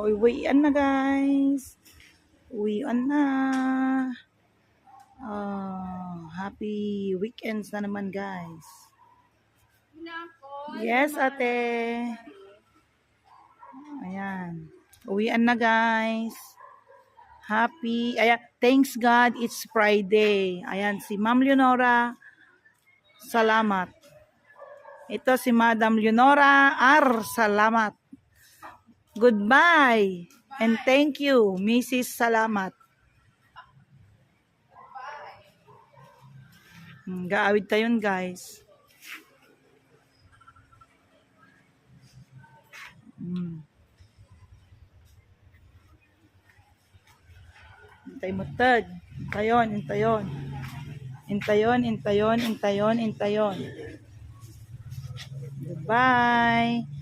Uwian na guys. Uwian na. Happy weekends na naman guys. Yes ate. Ayan. Uwian na guys. Happy. Ayan. Thanks God it's Friday. Ayan si Ma'am Leonora. Salamat. Ito si Madam Leonora R. Salamat. Goodbye. And thank you, Mrs. Salamat. Gaawid tayon guys. Intay mo tag. Intayon. Intayon. Goodbye.